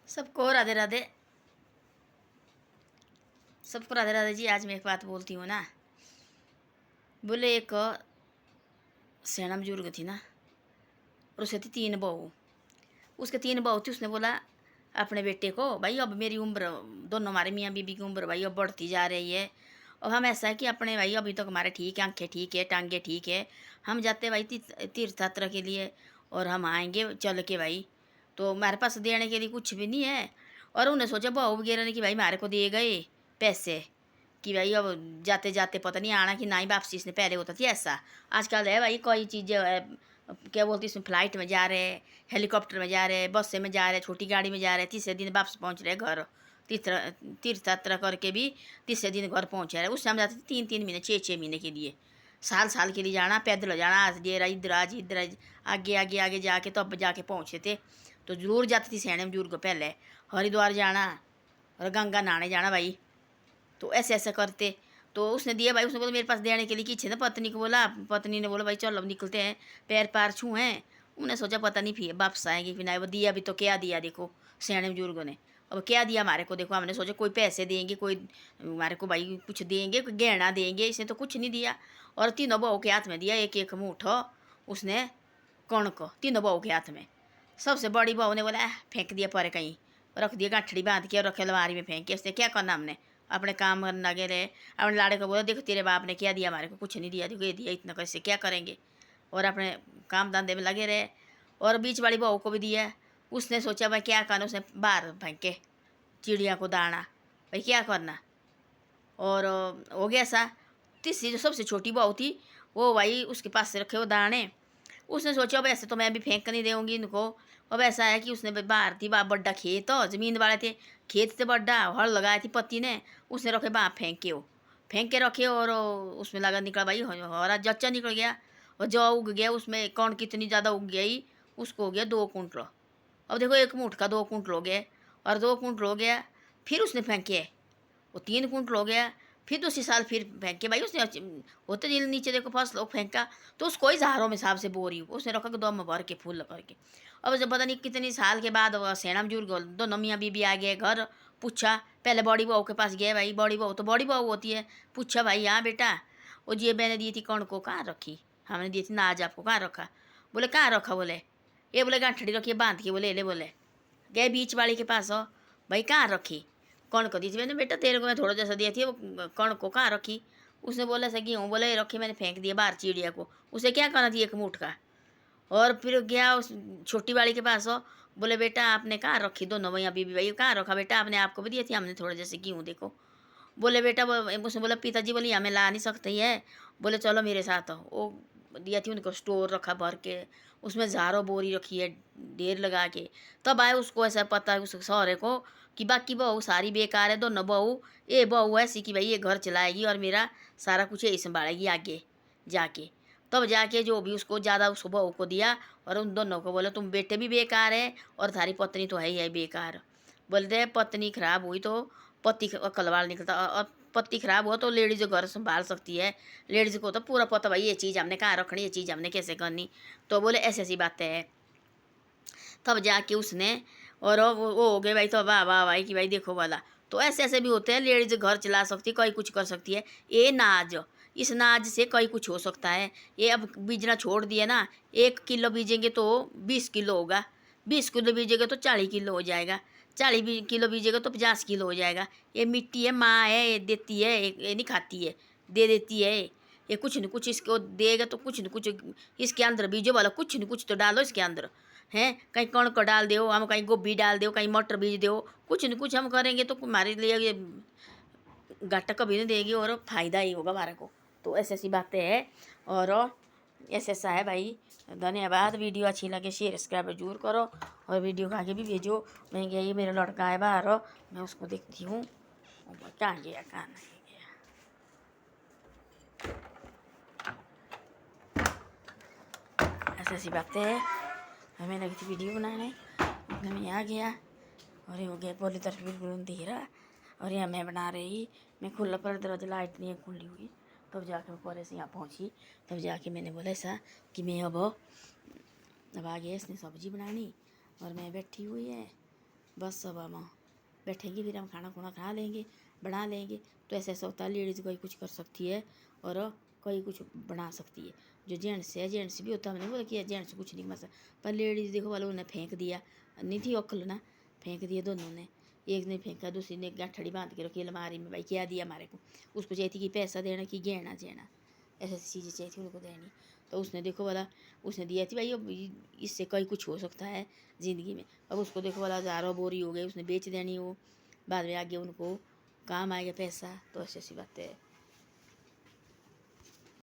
सबको राधे राधे। सबको राधे राधे जी। आज मैं एक बात बोलती हूँ ना। बोले एक सेना बुजुर्ग थी ना, और उसके थी 3 बहू। उसके 3 बहू थी। उसने बोला अपने बेटे को, भाई अब मेरी उम्र, दोनों हमारे मियाँ बीबी की उम्र भाई अब बढ़ती जा रही है। और हम ऐसा है कि अपने भाई अभी तक हमारे ठीक है, आंखें ठीक है, टांगे ठीक है, हम जाते भाई तीर्थ यात्रा के लिए, और हम आएंगे चल के भाई, तो हमारे पास देने के लिए कुछ भी नहीं है। और उन्हें सोचा बहू वगैरह ने कि भाई हमारे को दिए गए पैसे कि भाई अब जाते जाते पता नहीं आना कि ना ही वापसी। इसने पहले होता थी ऐसा, आजकल है भाई कोई चीज़ें है, क्या बोलती इसमें, फ्लाइट में जा रहे, हेलीकॉप्टर में जा रहे, बस से में जा रहे, छोटी गाड़ी में जा रहे, तीसरे दिन वापस पहुंच रहे घर। तीर्थ तीर्थ यात्रा करके भी तीसरे दिन घर पहुंच रहे। उससे हम जाते थे 3-3 महीने, 6-6 महीने के लिए, साल साल के लिए जाना, पैदल जाना, आज डेरा इधर आज इधर आगे आगे आगे जाके तो अब जाके पहुँचे थे। तो जरूर जाती थी सैने बुजुर्ग पहले हरिद्वार जाना और गंगा नहाने जाना भाई। तो ऐसे ऐसे करते। तो उसने दिया भाई, उसने बोला मेरे पास देने के लिए किसी ने, पत्नी को बोला, पत्नी ने बोला भाई चलो अब निकलते हैं, पैर पार छू हैं। उन्हें सोचा पता नहीं फिर वापस आएंगे फिर ना। वो दिया भी तो क्या दिया, देखो सियाने बुजुर्गों ने अब क्या दिया हमारे को। देखो हमने सोचा कोई पैसे देंगे, कोई हमारे को भाई कुछ देंगे, कोई गहना देंगे, इसने तो कुछ नहीं दिया। और तीनों बहू के हाथ में दिया एक एक मुठो उसने कणक, तीनों बहू के हाथ में। सबसे बड़ी बहू ने बोला फेंक दिया पर कहीं, रख दिया गांठड़ी बांध के और रखे अलमारी में फेंक के। इसने क्या करना, हमने अपने काम करने लगे रहे। अपने लाड़े को बोला देखो तेरे बाप ने क्या दिया, हमारे को कुछ नहीं दिया, देखो ये दिया, इतना कैसे क्या करेंगे। और अपने काम धंधे में लगे रहे। और बीच वाली बहू को भी दिया। उसने सोचा भाई क्या करना, उसने बाहर फेंके चिड़िया को दाना, भाई क्या करना। और हो गया सा। तीसरी जो सबसे छोटी बहू थी वो भाई उसके पास से रखे वो दाने। उसने सोचा अब ऐसे तो मैं भी फेंक नहीं देऊँगी इनको। अब ऐसा है कि उसने बाहर थी बड़ा खेत, हो ज़मीन वाले थे, खेत से बड़ा हल लगाई थी पति ने, उसने रखे बाहर फेंक के, वो फेंक के रखे। और उसमें लगा निकला भाई हरा जच्चा निकल गया। और जो उग गया उसमें कौन कितनी ज़्यादा उग गई, उसको हो गया 2 कुंटल। अब देखो एक मुठ का 2 कुंटल हो गया। और 2 कुंटल हो गया, फिर उसने फेंके, वो 3 कुंटल हो गया। फिर दूसरी साल फिर फेंक के भाई उसने होते दिल नीचे देखो फर्स्ट लोग फेंका। तो उसको ही सहारों में हिसाब से बोरी उसने रखा कि 2 में भर के फूल करके। अब जब पता नहीं कितनी साल के बाद वो सेना बुजुर्ग दोनों मियाँ बीबी आ गए घर। पूछा पहले बड़ी बहू के पास गए भाई, बड़ी बहू तो बड़ी बहू होती है। पूछा भाई हाँ बेटा, वो जी मैंने दी थी कौन को कहाँ रखी, हमने दी थी ना आज आपको कहाँ रखा। बोले कहाँ रखा, बोले ये बोले गांठड़ी रखी बांध के, बोले ले बोले गए बीच वाली के पास हो, भाई कहाँ रखी, कौन को दी थी मैंने, बेटा तेरे को मैं थोड़ा जैसा दिया थी, वो कौन को कहाँ रखी। उसने बोला सकी हूँ, बोले रखी मैंने फेंक दिया बाहर चिड़िया को, उसे क्या करना थी 1 मुठ का। और फिर गया उस छोटी वाली के पास हो, बोले बेटा आपने कहाँ रखी, दोनों भैया बीबी भाई कहाँ रखा बेटा, आपने आपको भी दी थी, हमने थोड़ा जैसे की हूँ देखो। बोले बेटा उसने बोला पिताजी बोली हमें ला नहीं सकते है, बोले चलो मेरे साथ आओ। वो दिया थी उनको स्टोर रखा भर के, उसमें झारो बोरी रखी है ढेर लगा के। तब आए उसको ऐसा पता है उस सौरे को कि बाकी बहू सारी बेकार है, दोनों बहू, ये बहू ऐसी कि भाई ये घर चलाएगी और मेरा सारा कुछ यही संभालेगी आगे जाके। तब जाके जो भी उसको ज़्यादा उस बहू को दिया। और उन दोनों को बोले तुम बेटे भी बेकार है और थारी पत्नी तो है ही है बेकार। बोलते पत्नी खराब हुई तो पति कलवाल निकलता, और पति खराब हुआ तो लेडीज घर संभाल सकती है। लेडीज को तो पूरा पता भाई ये चीज़ हमने कहाँ रखनी, ये चीज़ हमने कैसे करनी। तो बोले ऐसी ऐसी बातें हैं। तब जाके उसने, और वो हो गए भाई, तो वाह वाह भाई कि भाई देखो वाला। तो ऐसे ऐसे भी होते हैं, लेडीज घर चला सकती है, कोई कुछ कर सकती है। ये नाज, इस नाज से कोई कुछ हो सकता है। ये अब बीजना छोड़ दिया ना, 1 किलो बीजेंगे तो 20 किलो होगा, 20 किलो बीजेगा तो 40 किलो हो जाएगा, 40 किलो बीजेगा तो 50 किलो हो जाएगा। ये मिट्टी है, माँ है, ये देती है, ये नहीं खाती है, दे देती है। ये कुछ न कुछ इसको देगा तो कुछ न कुछ इसके अंदर बीजो वाला, कुछ न कुछ तो डालो इसके अंदर हैं। कहीं कणक डाल दो, हम कहीं गोभी डाल दो, कहीं मटर बीज दो, कुछ न कुछ हम करेंगे तो हमारे लिए ये घाटा कभी नहीं देगी और फायदा ही होगा हमारे को। तो ऐसी ऐसी बातें हैं। और ऐसा ऐसा है भाई। धन्यवाद। वीडियो अच्छी लगे शेयर सब्सक्राइब जरूर करो, और वीडियो को आगे भी भेजो। मैं गई मेरा लड़का है बाहर, मैं उसको देखती हूँ कहाँ गया कहाँ नहीं गया। ऐसी ऐसी बातें हैं। हमें लगी थी वीडियो बनाने, इतने में आ गया और ये हो गया बोली तरफ बिल्कुल अंधेरा। और यहाँ मैं बना रही, मैं खुला पर दरवाजा लाइट नहीं है खुली हुई। तब जाके मैं परे से यहाँ पहुँची। तब जाके मैंने बोला ऐसा कि मैं अब आ गया इसने सब्जी बनानी और मैं बैठी हुई है। बस सब हम बैठेंगे, फिर हम खाना खुना खा लेंगे, बना लेंगे। तो ऐसा ऐसा होता है, लेडीज़ कोई कुछ कर सकती है और कोई कुछ बना सकती है। जो जेंट्स है, जेंट्स भी होता है, हमने बोला कि जेंट्स कुछ नहीं बना सकता, पर लेडीज़ देखो वालों ने फेंक दिया, नहीं थी अक्ल ना, फेंक दिया दोनों ने। एक ने फेंका, दूसरी ने गाठड़ी बांध के रखी अलमारी में। भाई क्या दिया हमारे को? उसको चाहिए थी कि पैसा देना कि गहना देना, ऐसी ऐसी चीज़ें चाहिए थी उनको देनी। तो उसने देखो वाला, उसने दिया थी भाई, अब इससे कई कुछ हो सकता है ज़िंदगी में। अब उसको देखो वाला हज़ारों बोरी हो गई, उसने बेच देनी, वो बाद में आगे उनको काम आएगा पैसा। तो ऐसी ऐसी बातें है।